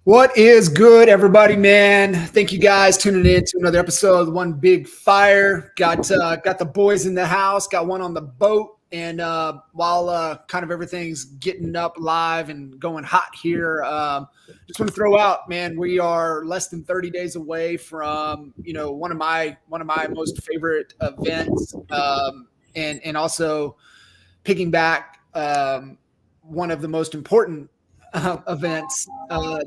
What is good, everybody, man? Thank you guys tuning in to another episode of One Big Fire. Got the boys in the house, got one on the boat, and while kind of everything's getting up live and going hot here, just want to throw out, man, we are less than 30 days away from one of my most favorite events, and also picking back one of the most important events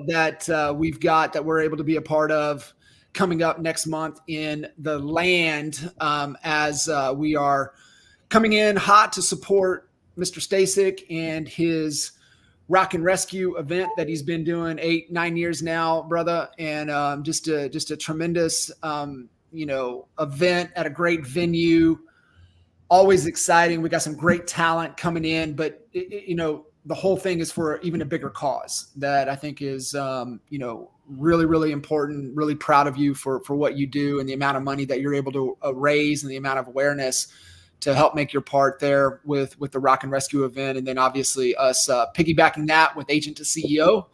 that we've got that we're able to be a part of coming up next month in the land, as we are coming in hot to support Mr. Stasek and his rock and rescue event that he's been doing 8-9 years now, brother, and just a tremendous event at a great venue. Always exciting. We got some great talent coming in, but the whole thing is for even a bigger cause that I think is, really, really important. Really proud of you for what you do and the amount of money that you're able to raise and the amount of awareness to help make your part there with the Rock and Rescue event. And then obviously us piggybacking that with Agent to CEO.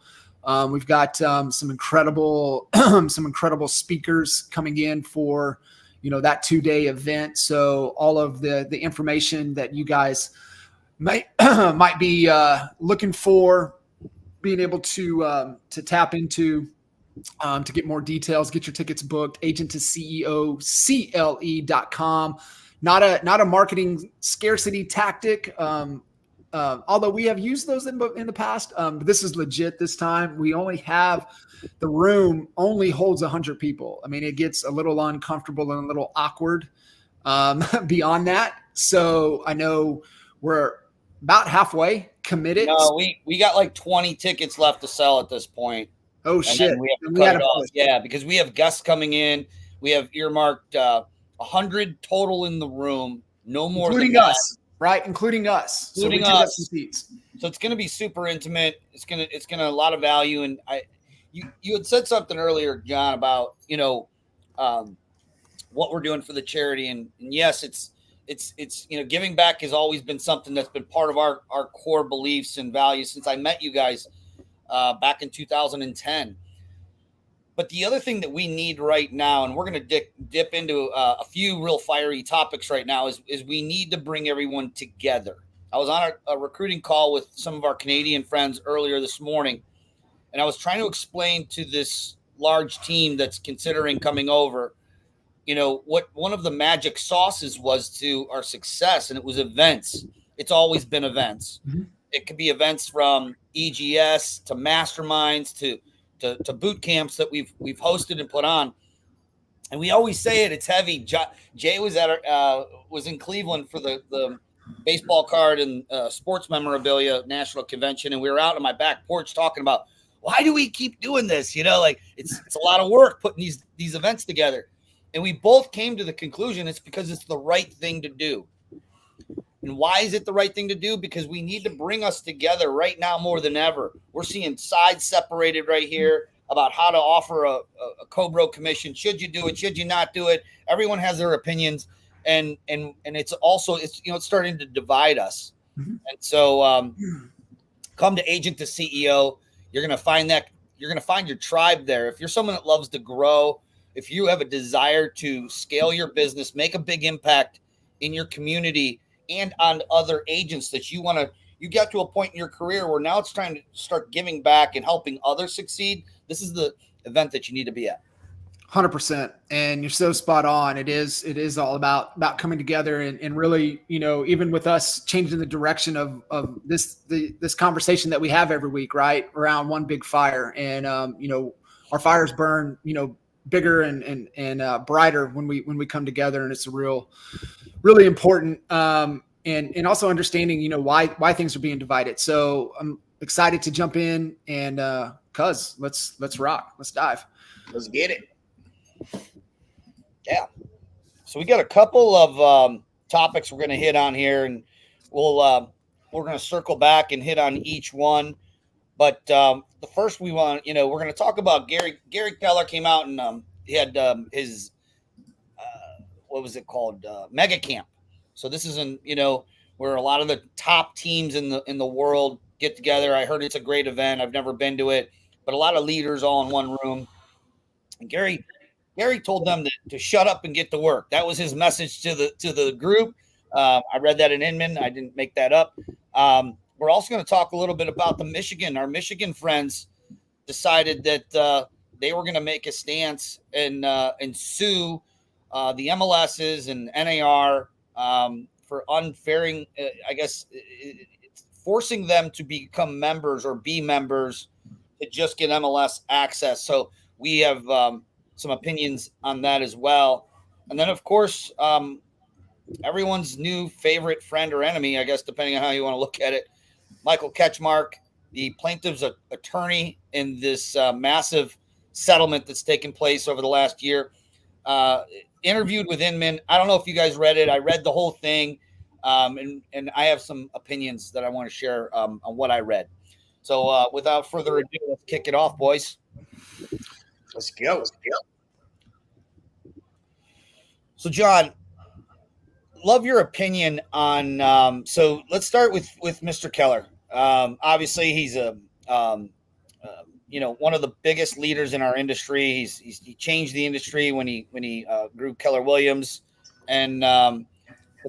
We've got some incredible speakers coming in for, that 2-day event. So all of the information that you guys might be looking for, being able to tap into, to get more details, get your tickets booked, agent to CEO, CLE.com. Not a marketing scarcity tactic, although we have used those in the past. But this is legit this time. We only have the room only holds 100 people. I mean, it gets a little uncomfortable and a little awkward beyond that. So I know we're about halfway committed. No, we got like 20 tickets left to sell at this point. Oh, shit. We have to cut it off. Yeah, because we have guests coming in. We have earmarked 100 total in the room. No more including than us, that. right? Including us. Including us. So it's going to be super intimate. It's going to a lot of value. And you had said something earlier, John, about what we're doing for the charity, and yes, it's giving back has always been something that's been part of our core beliefs and values since I met you guys back in 2010. But the other thing that we need right now, and we're going to dip into a few real fiery topics right now, is we need to bring everyone together. I was on a recruiting call with some of our Canadian friends earlier this morning, and I was trying to explain to this large team that's considering coming over, what one of the magic sauces was to our success, and it was events. It's always been events. Mm-hmm. It could be events from EGS to masterminds to boot camps that we've hosted and put on. And we always say it's heavy. Jay was in Cleveland for the baseball card and sports memorabilia national convention, and we were out on my back porch talking about, why do we keep doing this? It's a lot of work putting these events together. And we both came to the conclusion it's because it's the right thing to do. And why is it the right thing to do? Because we need to bring us together right now more than ever. We're seeing sides separated right here about how to offer a co-bro commission. Should you do it? Should you not do it? Everyone has their opinions. And it's also, it's starting to divide us. Mm-hmm. And so come to Agent to CEO. You're going to find your tribe there. If you're someone that loves to grow, if you have a desire to scale your business, make a big impact in your community and on other agents that you get to a point in your career where now it's trying to start giving back and helping others succeed, this is the event that you need to be at. 100%. And you're so spot on. It is all about coming together and really, even with us changing the direction of this conversation that we have every week, right? Around One Big Fire. And, our fires burn, bigger and brighter when we come together, and it's a really important, and also understanding, why things are being divided. So I'm excited to jump in and, let's rock, let's dive. Let's get it. Yeah. So we got a couple of topics we're going to hit on here, and we're going to circle back and hit on each one. But the first we want, we're going to talk about Gary Keller came out and he had his what was it called? Mega Camp. So this is where a lot of the top teams in the world get together. I heard it's a great event. I've never been to it, but a lot of leaders all in one room. And Gary told them to shut up and get to work. That was his message to the group. I read that in Inman. I didn't make that up. We're also going to talk a little bit about our Michigan friends decided that they were going to make a stance and sue the MLSs and NAR for unfairing, forcing them to become members or be members to just get MLS access. So we have some opinions on that as well. And then, of course, everyone's new favorite friend or enemy, I guess, depending on how you want to look at it, Michael Ketchmark, the plaintiff's attorney in this massive settlement that's taken place over the last year, interviewed with Inman. I don't know if you guys read it. I read the whole thing, and I have some opinions that I want to share on what I read. So without further ado, let's kick it off, boys. Let's go. So, John, love your opinion on. So let's start with Mr. Keller. Obviously, he's one of the biggest leaders in our industry. He changed the industry when he grew Keller Williams, and the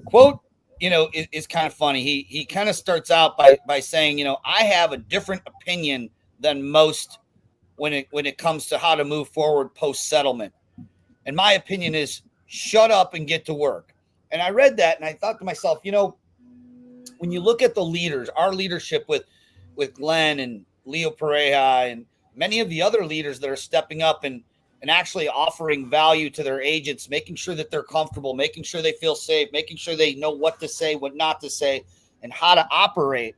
quote, is kind of funny. He kind of starts out by saying, I have a different opinion than most when it comes to how to move forward post settlement, and my opinion is shut up and get to work. And I read that and I thought to myself, when you look at the leaders, our leadership with Glenn and Leo Pareja and many of the other leaders that are stepping up and actually offering value to their agents, making sure that they're comfortable, making sure they feel safe, making sure they know what to say, what not to say, and how to operate.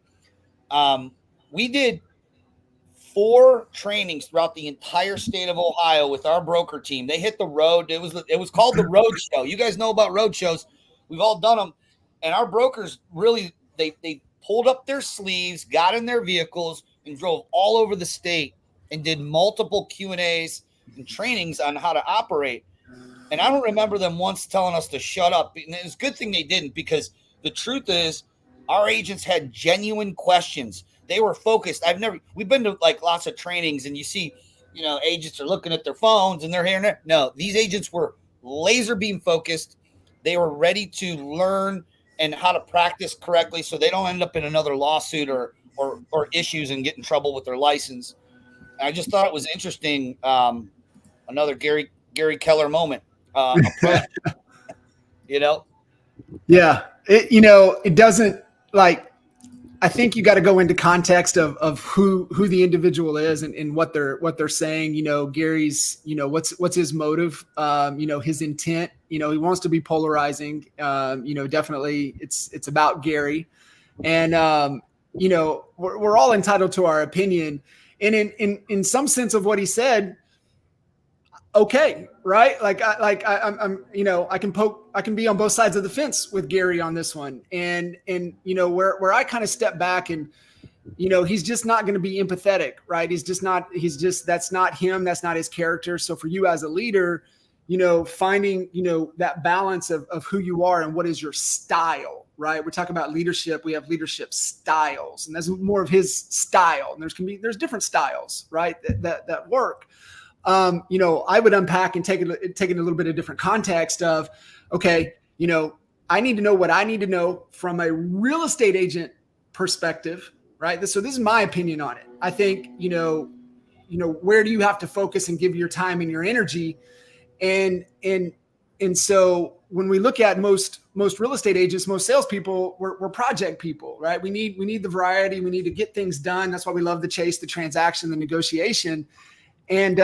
We did 4 trainings throughout the entire state of Ohio with our broker team. They hit the road. It was called the Road Show. You guys know about road shows. We've all done them. And our brokers really, they pulled up their sleeves, got in their vehicles, and drove all over the state and did multiple Q&As and trainings on how to operate. And I don't remember them once telling us to shut up. And it's a good thing they didn't, because the truth is our agents had genuine questions. They were focused. We've been to like lots of trainings and you see, agents are looking at their phones and they're here and there. No, these agents were laser beam focused. They were ready to learn and how to practice correctly so they don't end up in another lawsuit or issues and get in trouble with their license. And I just thought it was interesting. Another Gary Keller moment. Yeah. It doesn't I think you got to go into context of who the individual is and what they're saying. Gary's, what's his motive, his intent. He wants to be polarizing. Definitely it's about Gary, and we're all entitled to our opinion. And in some sense of what he said, okay, right? I'm I can be on both sides of the fence with Gary on this one. And where I kind of step back and, he's just not going to be empathetic, right? That's not him. That's not his character. So for you as a leader, finding, that balance of who you are and what is your style, right? We're talking about leadership. We have leadership styles, and that's more of his style. And there's different styles, right? That work. I would unpack and take it a little bit of different context of, okay, I need to know what I need to know from a real estate agent perspective, right? So this is my opinion on it. I think, where do you have to focus and give your time and your energy? And so when we look at most real estate agents, most salespeople, we're project people, right? We need the variety. We need to get things done. That's why we love the chase, the transaction, the negotiation. And,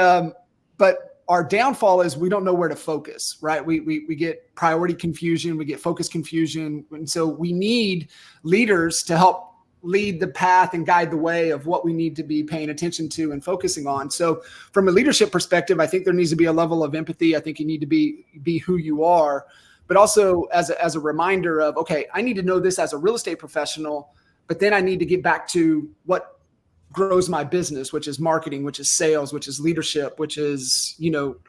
but our downfall is we don't know where to focus, right? We get priority confusion, we get focus confusion. And so we need leaders to help lead the path and guide the way of what we need to be paying attention to and focusing on. So from a leadership perspective, I think there needs to be a level of empathy. I think you need to be who you are, but also as a reminder of, okay, I need to know this as a real estate professional, but then I need to get back to what grows my business, which is marketing, which is sales, which is leadership, which is,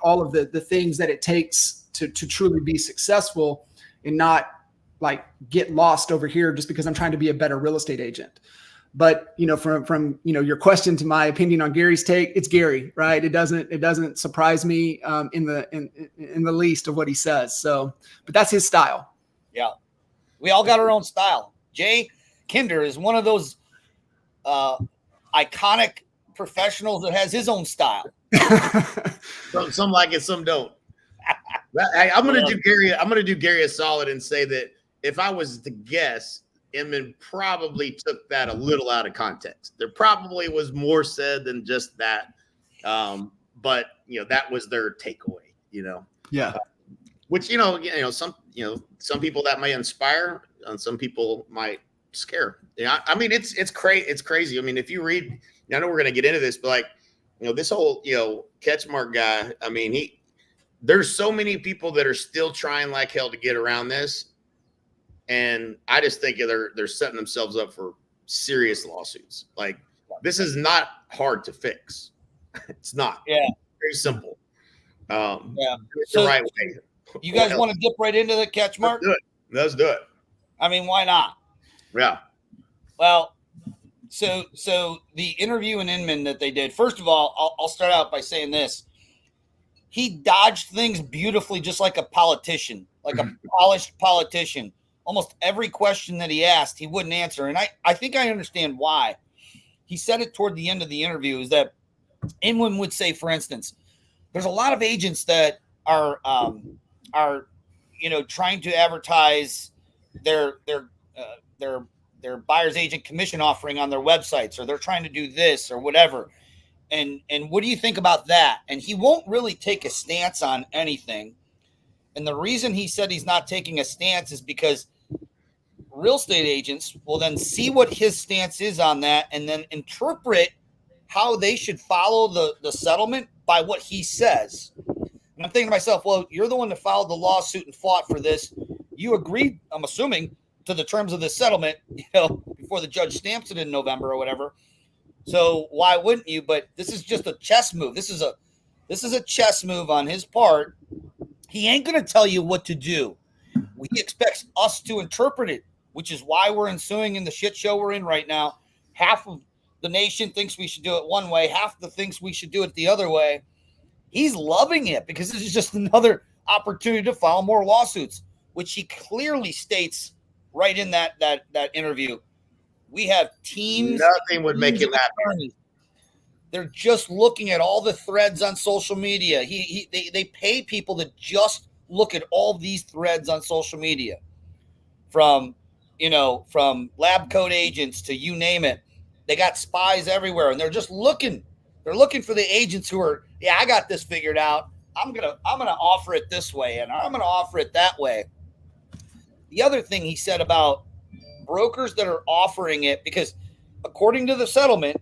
all of the things that it takes to truly be successful and not like get lost over here just because I'm trying to be a better real estate agent. But, from your question to my opinion on Gary's take, it's Gary, right? It doesn't surprise me in the least of what he says. So, but that's his style. Yeah. We all got our own style. Jay Kinder is one of those iconic professionals that has his own style. Some like it, some don't. I'm gonna do Gary a solid and say that if I was to guess, Inman probably took that a little out of context. There probably was more said than just that. But that was their takeaway, Yeah. Which, some people that may inspire and some people might scare. Yeah. I mean, it's crazy. I mean, if you read, I know we're going to get into this, but this whole, Ketchmark guy, I mean, there's so many people that are still trying like hell to get around this. And I just think they're setting themselves up for serious lawsuits. Like, this is not hard to fix. It's not. Yeah. Very simple. Yeah. It's the right way. You guys want to dip right into the Ketchmark? Let's do it. I mean, why not? Yeah. Well, so the interview in Inman that they did, first of all, I'll start out by saying this. He dodged things beautifully, just like a politician, like a polished politician. Almost every question that he asked, he wouldn't answer. And I think I understand why. He said it toward the end of the interview, is that Inman would say, for instance, there's a lot of agents that are trying to advertise their buyer's agent commission offering on their websites, or they're trying to do this or whatever. And what do you think about that? And he won't really take a stance on anything. And the reason he said he's not taking a stance is because real estate agents will then see what his stance is on that and then interpret how they should follow the settlement by what he says. And I'm thinking to myself, well, you're the one that filed the lawsuit and fought for this. You agreed, I'm assuming, to the terms of the settlement, before the judge stamps it in November or whatever. So why wouldn't you? But this is just a chess move. This is a chess move on his part. He ain't going to tell you what to do. He expects us to interpret it, which is why we're ensuing in the shit show we're in right now. Half of the nation thinks we should do it one way. Half the thinks we should do it the other way. He's loving it because this is just another opportunity to file more lawsuits, which he clearly states right in that interview. We have teams. Nothing would make him happy. They're just looking at all the threads on social media. They pay people to just look at all these threads on social media, from lab coat agents to you name it. They got spies everywhere, and they're just looking. They're looking for the agents who are, I got this figured out. I'm gonna offer it this way, and I'm gonna offer it that way. The other thing he said about brokers that are offering it, because according to the settlement,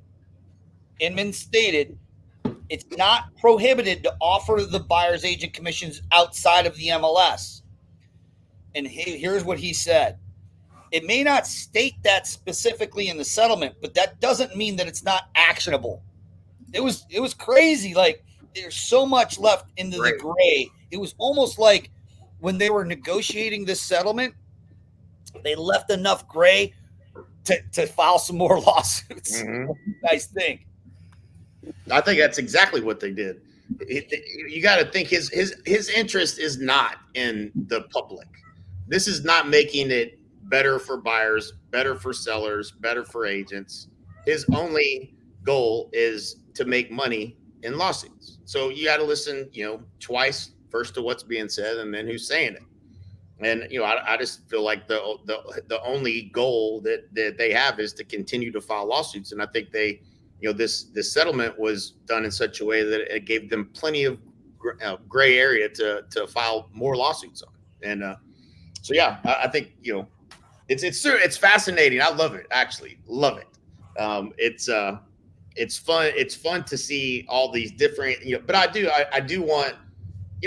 Inman stated it's not prohibited to offer the buyer's agent commissions outside of the MLS. And here's what he said. It may not state that specifically in the settlement, but that doesn't mean that it's not actionable. It was crazy. Like, there's so much left into the gray. It was almost like when they were negotiating this settlement, they left enough gray to file some more lawsuits. Mm-hmm. What do you guys think? I think that's exactly what they did. You got to think his interest is not in the public. This is not making it better for buyers, better for sellers, better for agents. His only goal is to make money in lawsuits. So you got to listen, twice, first to what's being said and then who's saying it. And, I just feel like the only goal that they have is to continue to file lawsuits. And I think they, this settlement was done in such a way that it gave them plenty of gray area to file more lawsuits on. And so, yeah, I think, it's fascinating. I love it. Actually love it. It's fun. It's fun to see all these different, but I do want,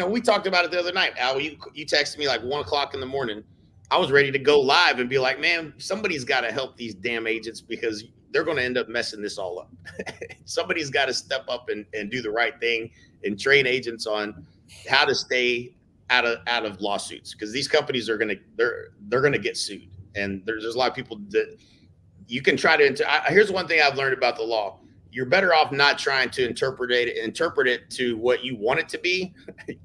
we talked about it the other night. Al, you texted me like 1:00 in the morning. I was ready to go live and be like, man, somebody's got to help these damn agents because they're going to end up messing this all up. Somebody's got to step up and do the right thing and train agents on how to stay out of lawsuits, because these companies are they're gonna get sued, and there's a lot of people that you can try to. Here's one thing I've learned about the law: you're better off not trying to interpret it to what you want it to be.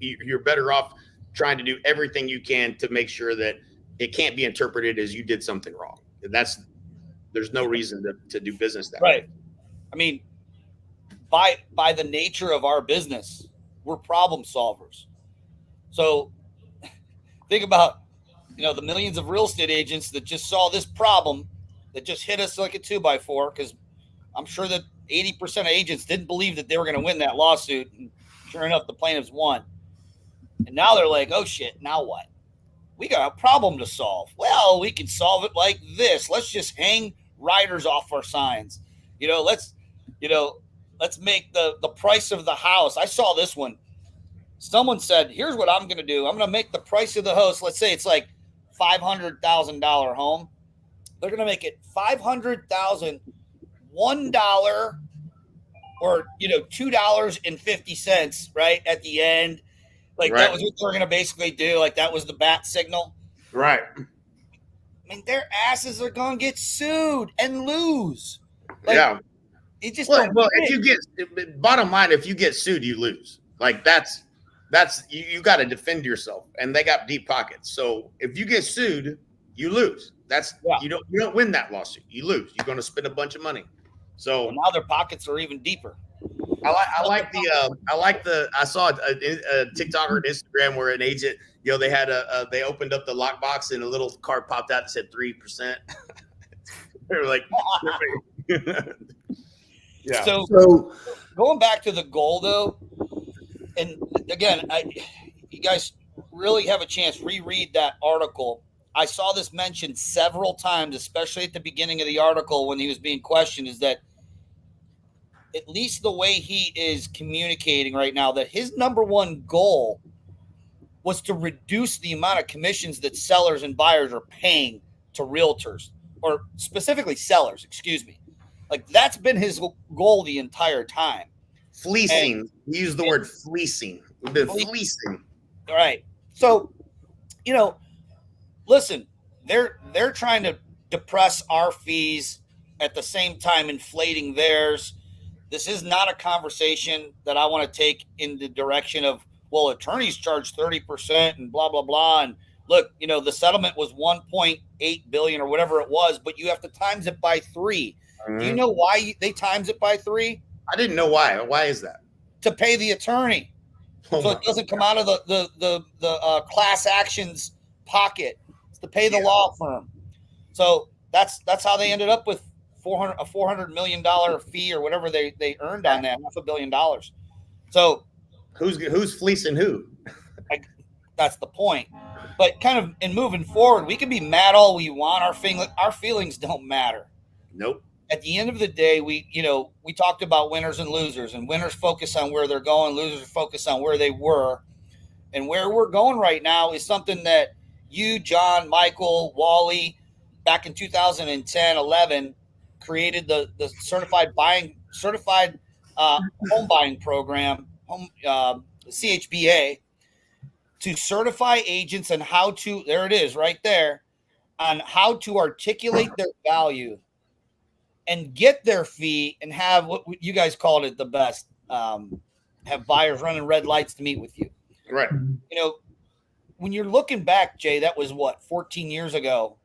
You're better off trying to do everything you can to make sure that it can't be interpreted as you did something wrong. There's no reason to do business that way. I mean, by the nature of our business, we're problem solvers. So think about, the millions of real estate agents that just saw this problem that just hit us like a 2x4, because I'm sure that 80% of agents didn't believe that they were going to win that lawsuit. And sure enough, the plaintiffs won. And now they're like, oh shit, now what? We got a problem to solve. Well, we can solve it like this. Let's just hang riders off our signs. Let's make the price of the house. I saw this one. Someone said, here's what I'm going to do. I'm going to make the price of the house. Let's say it's like $500,000 home. They're going to make it $500,000, $1 or, $2.50, right? At the end. Like That was what they're going to basically do. Like that was the bat signal. Right. I mean, their asses are going to get sued and lose. It just if you get, bottom line, if you get sued, you lose. Like that's you got to defend yourself, and they got deep pockets. So if you get sued, you lose. You don't win that lawsuit. You lose. You're going to spend a bunch of money. So now their pockets are even deeper. I saw a TikTok or Instagram where an agent, they opened up the lockbox and a little card popped out that said 3%. They were like, yeah. So going back to the goal though, and again, you guys really have a chance, reread that article. I saw this mentioned several times, especially at the beginning of the article when he was being questioned, is that at least the way he is communicating right now, that his number one goal was to reduce the amount of commissions that sellers and buyers are paying to realtors, or specifically sellers, excuse me. Like that's been his goal the entire time. Fleecing. He used the word fleecing. We've been fleecing. All right. So, listen, they're trying to depress our fees at the same time inflating theirs. This is not a conversation that I want to take in the direction of, well, attorneys charge 30% and blah, blah, blah. And look, the settlement was 1.8 billion or whatever it was, but you have to times it by 3. Mm-hmm. Do you know why they times it by 3? I didn't know why. Why is that? To pay the attorney. So it doesn't come out of the class actions pocket. It's to pay the law firm. So that's how they ended up with a $400 million fee or whatever they earned on that, $500 million. So who's fleecing who? That's the point. But kind of in moving forward, we can be mad all we want. Our feelings don't matter. Nope. At the end of the day, we talked about winners and losers, and winners focus on where they're going. Losers focus on where they were, and where we're going right now is something that you, John, Michael, Wally, back in 2010, 11, created the certified home buying program, CHBA, to certify agents on how to, there it is right there, on how to articulate their value and get their fee and have what you guys called it the best, have buyers running red lights to meet with you. Right. When you're looking back, Jay, that was 14 years ago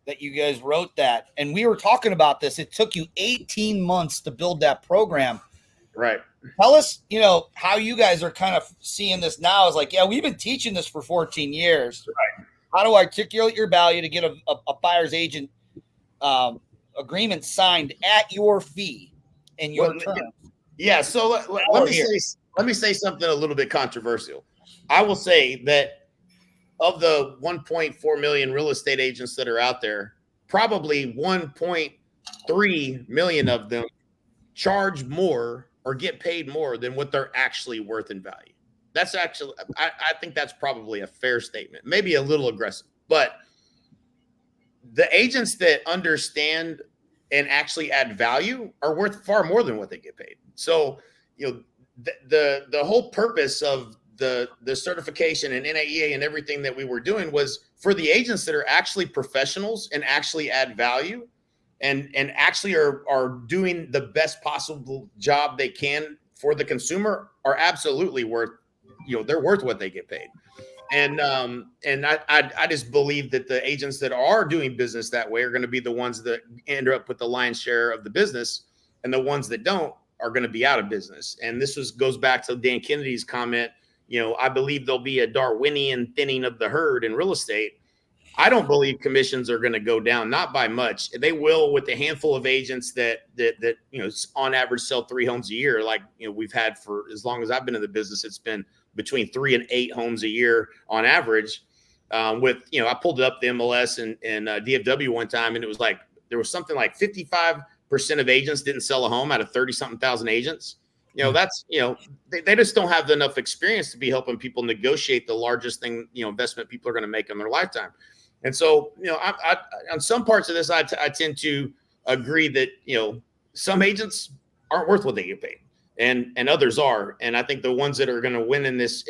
that you guys wrote that. And we were talking about this. It took you 18 months to build that program. Right. Tell us, how you guys are kind of seeing this now. Is like, yeah, we've been teaching this for 14 years. Right. How to articulate your value to get a buyer's agent agreement signed at your fee and your terms. Yeah. So let me say something a little bit controversial. I will say that of the 1.4 million real estate agents that are out there, probably 1.3 million of them charge more or get paid more than what they're actually worth in value. That's actually, I think that's probably a fair statement, maybe a little aggressive, but the agents that understand and actually add value are worth far more than what they get paid. So, the whole purpose of the certification and NAEA and everything that we were doing was for the agents that are actually professionals and actually add value and actually are doing the best possible job they can for the consumer are absolutely worth, they're worth what they get paid. And I just believe that the agents that are doing business that way are going to be the ones that end up with the lion's share of the business, and the ones that don't are going to be out of business. And this goes back to Dan Kennedy's comment. I believe there'll be a Darwinian thinning of the herd in real estate. I don't believe commissions are going to go down, not by much. They will with a handful of agents that on average sell 3 homes a year. Like, we've had for as long as I've been in the business, it's been between 3 and 8 homes a year on average. I pulled it up the MLS and DFW one time, and it was like there was something like 55% of agents didn't sell a home out of 30-something thousand agents. That's they just don't have enough experience to be helping people negotiate the largest thing investment people are going to make in their lifetime. And so I on some parts of this I tend to agree that some agents aren't worth what they get paid. And others are. And I think the ones that are going to win in this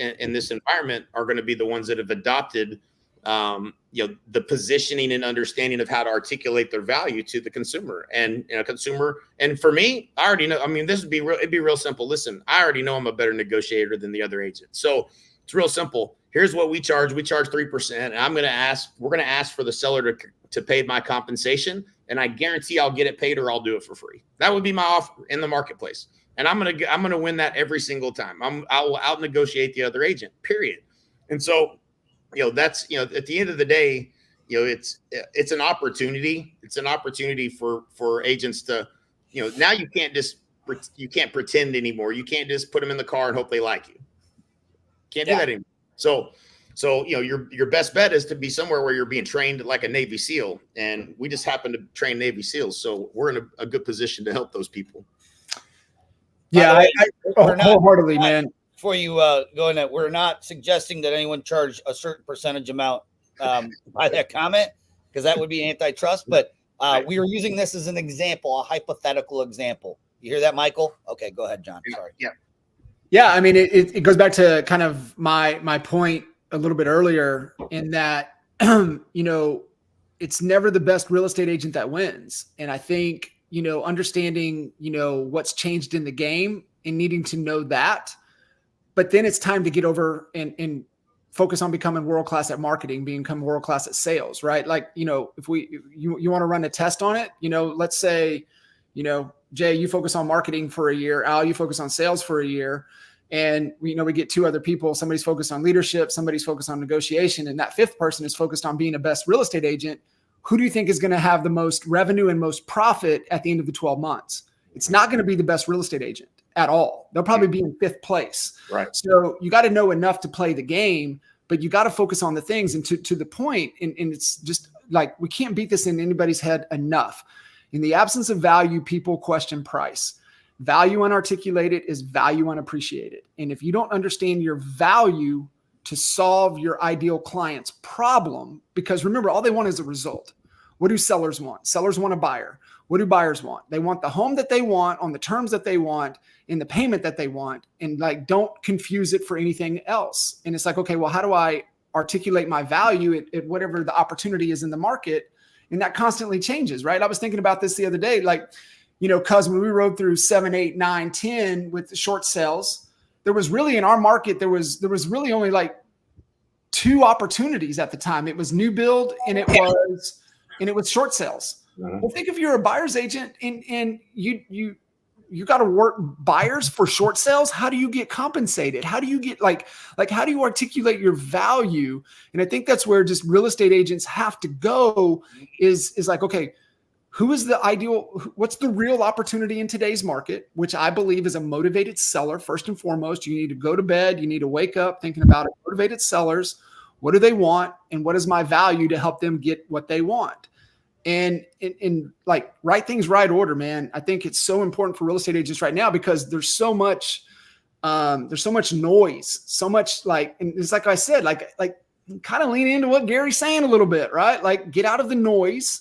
environment are going to be the ones that have adopted, the positioning and understanding of how to articulate their value to the consumer and consumer. And for me, I already know. I mean, it'd be real simple. Listen, I already know I'm a better negotiator than the other agent. So it's real simple. Here's what we charge. We charge 3%. And we're going to ask for the seller to pay my compensation. And I guarantee I'll get it paid or I'll do it for free. That would be my offer in the marketplace. And I'm gonna win that every single time. I will out negotiate the other agent. Period. And so, that's at the end of the day, it's an opportunity. It's an opportunity for agents to, now you can't pretend anymore. You can't just put them in the car and hope they like you. Can't do that anymore. So your best bet is to be somewhere where you're being trained like a Navy SEAL, and we just happen to train Navy SEAls, so we're in a good position to help those people. Yeah, I wholeheartedly, man. Before you go in that, we're not suggesting that anyone charge a certain percentage amount by that comment, because that would be antitrust. But we were using this as an example, a hypothetical example. You hear that, Michael? Okay, go ahead, John. Sorry. Yeah. I mean, it goes back to kind of my point a little bit earlier in that, it's never the best real estate agent that wins. And I think, understanding, what's changed in the game and needing to know that, but then it's time to get over and focus on becoming world-class at marketing, become world-class at sales, right? Like, if you want to run a test on it, let's say, Jay, you focus on marketing for a year, Al, you focus on sales for a year. And we get 2 other people, somebody's focused on leadership, somebody's focused on negotiation. And that 5th person is focused on being a best real estate agent. Who do you think is going to have the most revenue and most profit at the end of the 12 months? It's not going to be the best real estate agent at all. They'll probably be in 5th place. Right. So you got to know enough to play the game, but you got to focus on the things. And to the point, and it's just like, we can't beat this in anybody's head enough. In the absence of value, people question price. Value unarticulated is value unappreciated. And if you don't understand your value to solve your ideal client's problem, because remember, all they want is a result. What do sellers want? Sellers want a buyer. What do buyers want? They want the home that they want on the terms that they want in the payment that they want, and don't confuse it for anything else. And it's like, okay, well, how do I articulate my value at whatever the opportunity is in the market? And that constantly changes, right? I was thinking about this the other day, because when we rode through 7, 8, 9, 10 with the short sales, there was really in our market, there was really only 2 opportunities at the time. It was new build and it was short sales. Well, think if you're a buyer's agent and you got to work buyers for short sales. How do you get compensated? How do you get how do you articulate your value? And I think that's where just real estate agents have to go is okay, who is the ideal, what's the real opportunity in today's market, which I believe is a motivated seller. First and foremost, you need to go to bed. You need to wake up thinking about it. Motivated sellers. What do they want? And what is my value to help them get what they want? And in right things, right order, man. I think it's so important for real estate agents right now because there's so much noise, so much and it's like I said, kind of lean into what Gary's saying a little bit, right? Get out of the noise,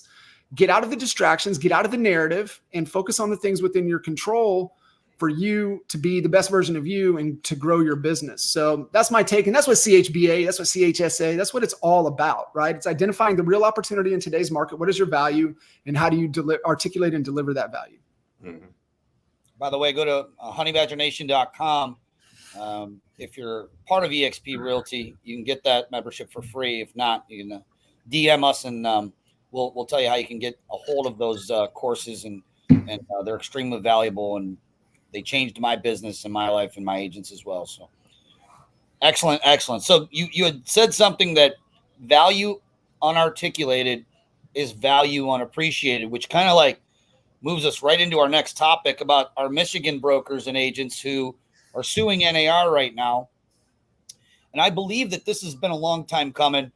get out of the distractions, get out of the narrative and focus on the things within your control for you to be the best version of you and to grow your business. So that's my take. And that's what CHBA, that's what CHSA, that's what it's all about, right? It's identifying the real opportunity in today's market. What is your value and how do you articulate and deliver that value? Mm-hmm. By the way, go to honeybadgernation.com. If you're part of EXP Realty, you can get that membership for free. If not, you can DM us and we'll tell you how you can get a hold of those courses, and they're extremely valuable, and they changed my business and my life and my agents as well. So excellent. So you had said something that value unarticulated is value unappreciated, which kind of like moves us right into our next topic about our Michigan brokers and agents who are suing NAR right now. And I believe that this has been a long time coming.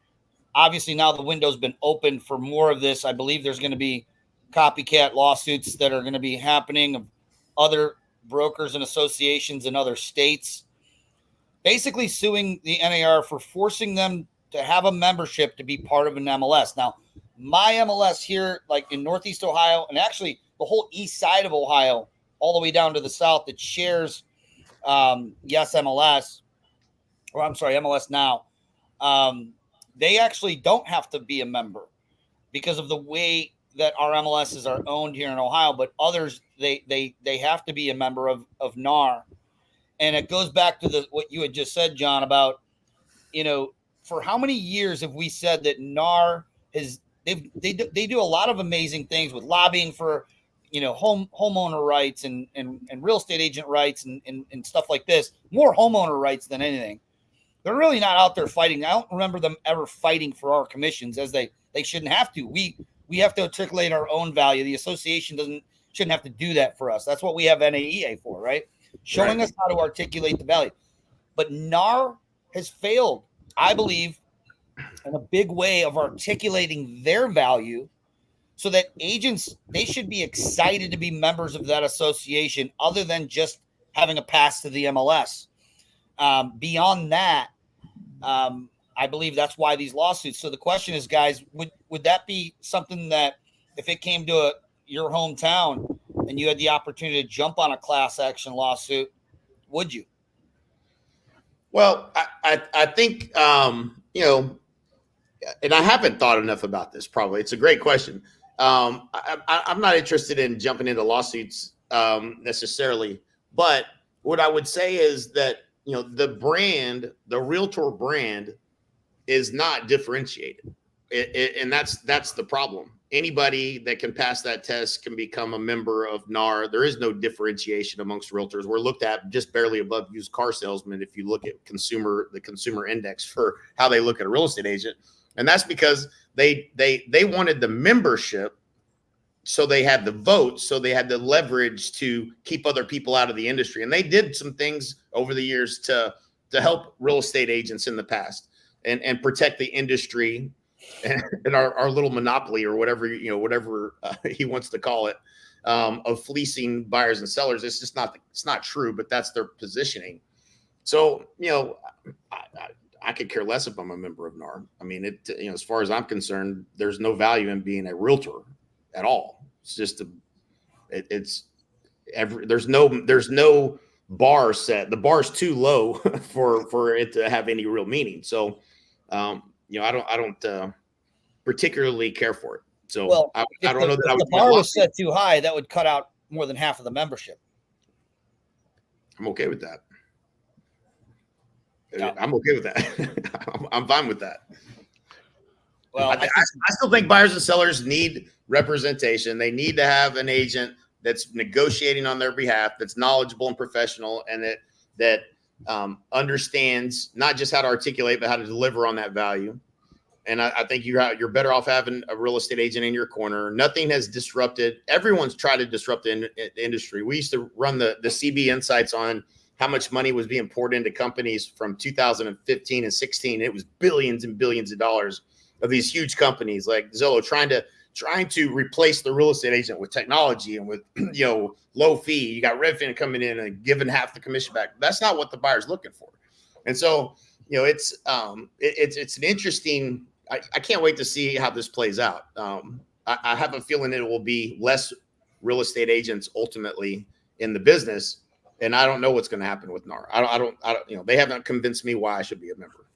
Obviously, now the window's been opened for more of this. I believe there's going to be copycat lawsuits that are going to be happening of other brokers and associations in other states, basically suing the NAR for forcing them to have a membership to be part of an MLS. Now, my MLS here, like in Northeast Ohio, and actually the whole east side of Ohio, all the way down to the south that shares MLS, or I'm sorry, MLS Now, they actually don't have to be a member because of the way that our MLSs are owned here in Ohio, but others, they have to be a member of NAR. And it goes back to what you had just said, John, about, for how many years have we said that NAR they do a lot of amazing things with lobbying for, homeowner rights and real estate agent rights and stuff like this, more homeowner rights than anything. They're really not out there fighting. I don't remember them ever fighting for our commissions, as they shouldn't have to. We have to articulate our own value. The association shouldn't have to do that for us. That's what we have NAEA for, right? Showing us how to articulate the value. But NAR has failed, I believe, in a big way of articulating their value, so that agents, they should be excited to be members of that association other than just having a pass to the MLS. Beyond that, I believe that's why these lawsuits. So the question is, guys, would that be something that if it came to your hometown and you had the opportunity to jump on a class action lawsuit, would you? Well, I think, and I haven't thought enough about this, probably. It's a great question. I'm not interested in jumping into lawsuits necessarily, but what I would say is that, the Realtor brand is not differentiated. And that's the problem. Anybody that can pass that test can become a member of NAR. There is no differentiation amongst realtors. We're looked at just barely above used car salesmen if you look at the consumer index for how they look at a real estate agent. And that's because they wanted the membership, so they had the vote, so they had the leverage to keep other people out of the industry. And they did some things over the years to help real estate agents in the past and protect the industry and our little monopoly, or whatever he wants to call it, of fleecing buyers and sellers. It's just not true, but that's their positioning. So, I could care less if I'm a member of NAR. I mean, as far as I'm concerned, there's no value in being a realtor at all. It's just there's no bar set. The bar's too low for it to have any real meaning. So, I don't particularly care for it. So I don't know that the bar was set too high, that would cut out more than half of the membership. I'm okay with that. Yeah. I'm okay with that. I'm fine with that. Well, I still think buyers and sellers need representation. They need to have an agent that's negotiating on their behalf, that's knowledgeable and professional, and that understands not just how to articulate, but how to deliver on that value. And I think you're better off having a real estate agent in your corner. Nothing has disrupted. Everyone's tried to disrupt the industry. We used to run the CB Insights on how much money was being poured into companies from 2015 and 16. It was billions and billions of dollars of these huge companies like Zillow trying to replace the real estate agent with technology and with low fee. You got Redfin coming in and giving half the commission back. That's not what the buyer's looking for. And so it's an interesting. I can't wait to see how this plays out. I have a feeling it will be less real estate agents ultimately in the business, And I don't know what's going to happen with NAR. I don't, you know, they haven't convinced me why I should be a member.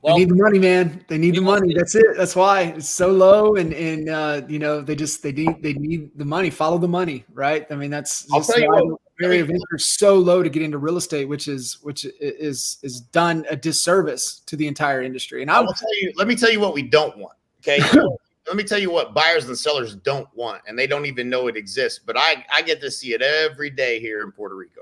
They need the money, man. They need the money. That's it. That's why it's so low. And you know, they need the money. Follow the money, right? I mean, that's I'll tell you what, barrier of entry is so low to get into real estate, which is done a disservice to the entire industry. And let me tell you what we don't want. Okay. Let me tell you what buyers and sellers don't want, and they don't even know it exists. But I get to see it every day here in Puerto Rico.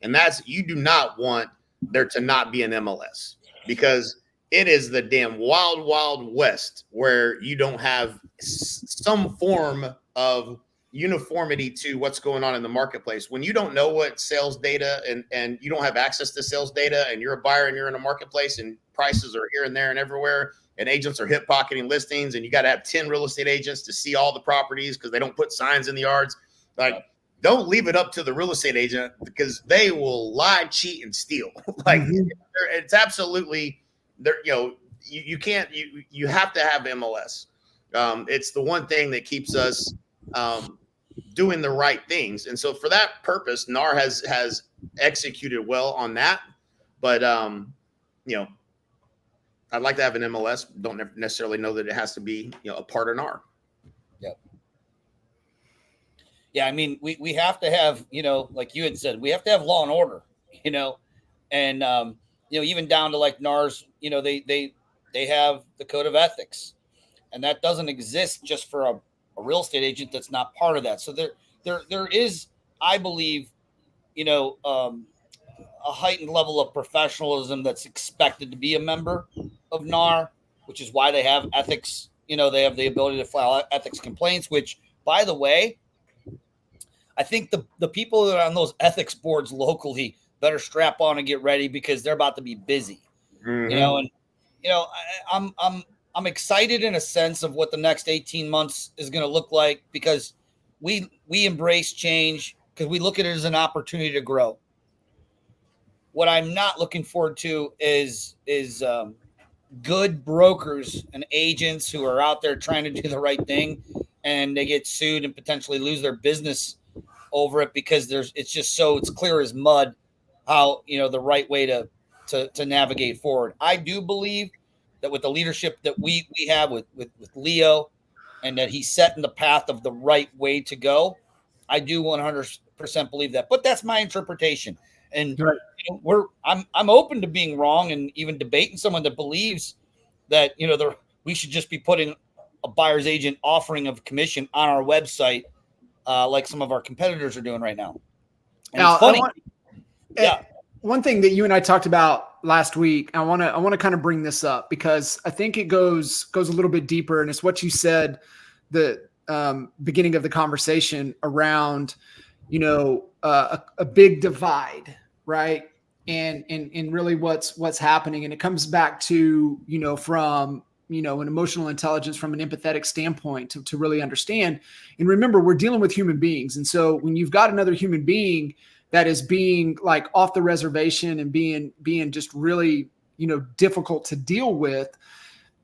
And that's, you do not want there to not be an MLS, because it is the damn wild, wild west where you don't have some form of uniformity to what's going on in the marketplace. When you don't know what sales data and you don't have access to sales data, and you're a buyer and you're in a marketplace and prices are here and there and everywhere, and agents are hip pocketing listings, and you got to have 10 real estate agents to see all the properties because they don't put signs in the yards. Like, don't leave it up to the real estate agent, because they will lie, cheat, and steal. Like, it's absolutely there. You know, you can't, you have to have MLS. It's the one thing that keeps us doing the right things. And so for that purpose, NAR has executed well on that. But, you know, I'd like to have an MLS. Don't necessarily know that it has to be, you know, a part of NAR. Yep. Yeah, I mean, we have to have, you know, like you had said, we have to have law and order, you know, and you know, even down to like NAR's, you know, they have the code of ethics, and that doesn't exist just for a real estate agent that's not part of that. So there is, I believe, you know, a heightened level of professionalism that's expected to be a member of NAR, which is why they have ethics. You know, they have the ability to file ethics complaints, which, by the way, I think the people that are on those ethics boards locally better strap on and get ready, because they're about to be busy. You know, and you know, I'm excited in a sense of what the next 18 months is going to look like, because we embrace change because we look at it as an opportunity to grow. What I'm not looking forward to is good brokers and agents who are out there trying to do the right thing, and they get sued and potentially lose their business over it, because it's clear as mud how, you know, the right way to navigate forward. I do believe that with the leadership that we have with Leo, and that he's setting the path of the right way to go, I do 100% believe that. But that's my interpretation. And right. You know, I'm open to being wrong, and even debating someone that believes that, you know, we should just be putting a buyer's agent offering of commission on our website, like some of our competitors are doing right now. And now, it's funny. One thing that you and I talked about last week, I want to kind of bring this up, because I think it goes a little bit deeper, and it's what you said the beginning of the conversation around, you know, a big divide, right? And really what's happening. And it comes back to, you know, from, you know, an emotional intelligence, from an empathetic standpoint, to really understand. And remember, we're dealing with human beings. And so when you've got another human being that is being like off the reservation and being just really, you know, difficult to deal with,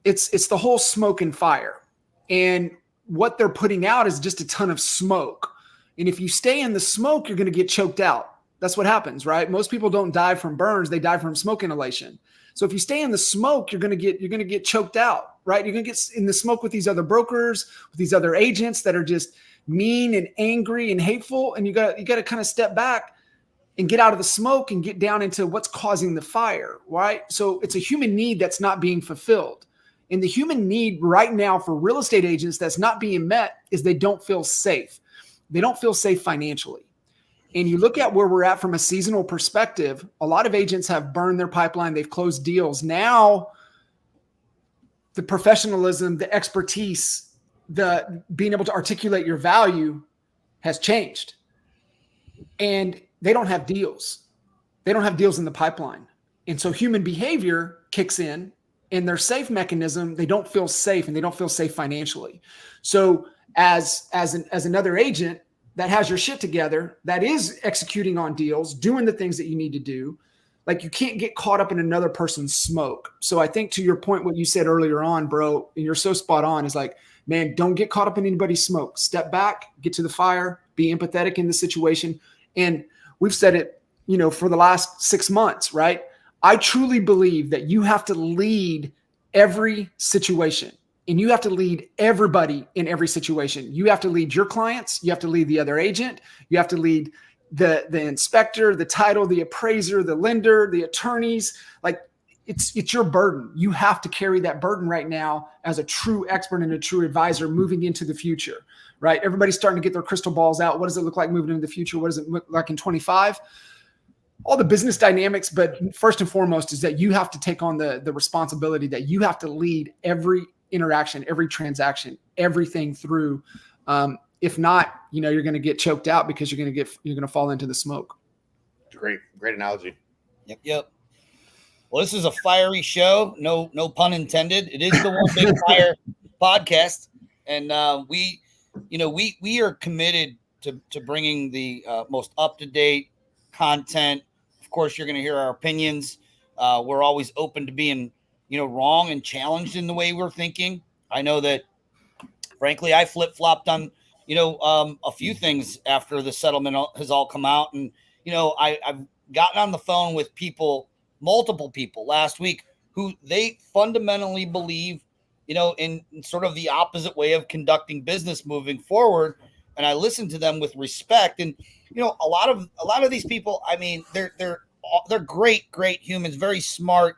it's the whole smoke and fire. And what they're putting out is just a ton of smoke. And if you stay in the smoke, you're going to get choked out. That's what happens, right? Most people don't die from burns. They die from smoke inhalation. So if you stay in the smoke, you're going to get choked out, right? You're going to get in the smoke with these other brokers, with these other agents that are just mean and angry and hateful. And you got to kind of step back and get out of the smoke and get down into what's causing the fire, right? So it's a human need that's not being fulfilled. And the human need right now for real estate agents that's not being met is they don't feel safe. They don't feel safe financially. And you look at where we're at from a seasonal perspective, a lot of agents have burned their pipeline. They've closed deals. Now, the professionalism, the expertise, the being able to articulate your value has changed. And they don't have deals. They don't have deals in the pipeline. And so human behavior kicks in, and their safe mechanism, they don't feel safe, and they don't feel safe financially. So as another agent that has your shit together, that is executing on deals, doing the things that you need to do, like, you can't get caught up in another person's smoke. So I think, to your point, what you said earlier on, bro, and you're so spot on, is like, man, don't get caught up in anybody's smoke. Step back, get to the fire, be empathetic in the situation. And we've said it, for the last 6 months, right? I truly believe that you have to lead every situation, and you have to lead everybody in every situation. You have to lead your clients. You have to lead the other agent. You have to lead the inspector, the title, the appraiser, the lender, the attorneys. Like, it's your burden. You have to carry that burden right now as a true expert and a true advisor moving into the future, right? Everybody's starting to get their crystal balls out. What does it look like moving into the future? What does it look like in 25? All the business dynamics, but first and foremost is that you have to take on the responsibility that you have to lead every interaction, every transaction, everything through. If not, you're going to get choked out because you're going to fall into the smoke. Great analogy. Yep. Well, this is a fiery show. No pun intended. It is the One Big Fire podcast, and we are committed to bringing the most up to date content. Of course, you're going to hear our opinions. We're always open to being wrong and challenged in the way we're thinking. I know that, frankly, I flip flopped on a few things after the settlement has all come out, and I've gotten on the phone with multiple people last week who they fundamentally believe, in sort of the opposite way of conducting business moving forward. And I listen to them with respect. And, a lot of these people, I mean, they're great humans, very smart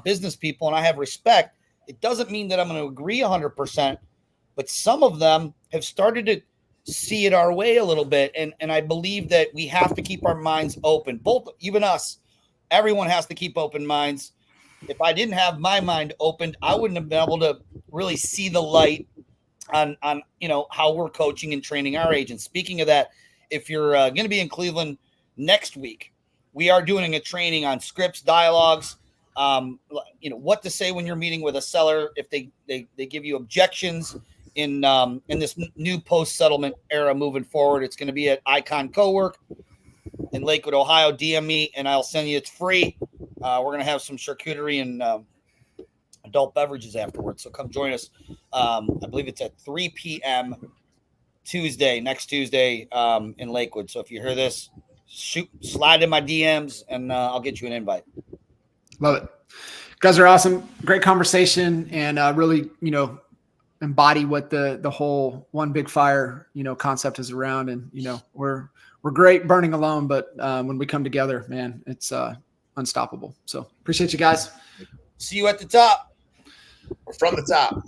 business people. And I have respect. It doesn't mean that I'm going to agree 100%, but some of them have started to see it our way a little bit. And I believe that we have to keep our minds open, even us. Everyone has to keep open minds. If I didn't have my mind opened, I wouldn't have been able to really see the light on how we're coaching and training our agents. Speaking of that, if you're going to be in Cleveland next week, we are doing a training on scripts, dialogues, what to say when you're meeting with a seller, if they give you objections in this new post-settlement era moving forward. It's going to be at Icon Cowork in Lakewood, Ohio. DM me and I'll send you. It's free. We're going to have some charcuterie and adult beverages afterwards. So come join us. I believe it's at 3 p.m. next Tuesday in Lakewood. So if you hear this, slide in my DMs and I'll get you an invite. Love it. Guys are awesome. Great conversation, and really, embody what the whole One Big Fire, concept is around. And, we're great burning alone, but when we come together, man, it's unstoppable. So appreciate you guys. See you at the top. Or from the top.